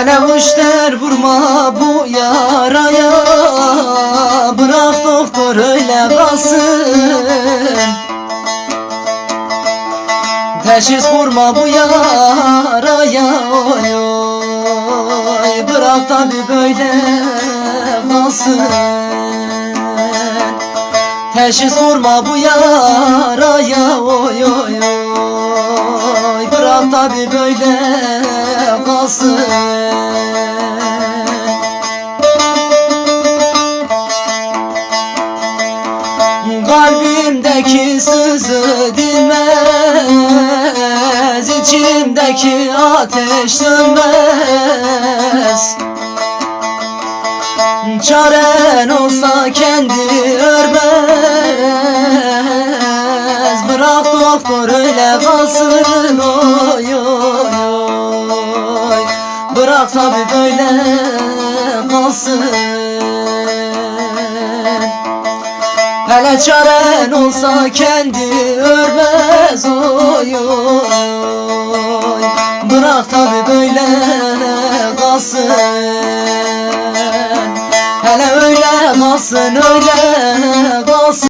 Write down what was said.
Hele müşter vurma bu yaraya, bırak doktor öyle kalsın. Teşhis vurma bu yaraya, oy oy, bırak tabi böyle kalsın. Teşhis vurma bu yaraya, oy oy oy, bırak tabi böyle kalsın. Kalbimdeki sızı dinmez, içimdeki ateş sönmez. Çaren olsa kendi örmez, bırak doktor öyle kalsın, oy oy oy, bırak tabi böyle kalsın. Hele çaren olsa kendi örmez, oy oy, bırak tabi böyle kalsın. Hele öyle kalsın, öyle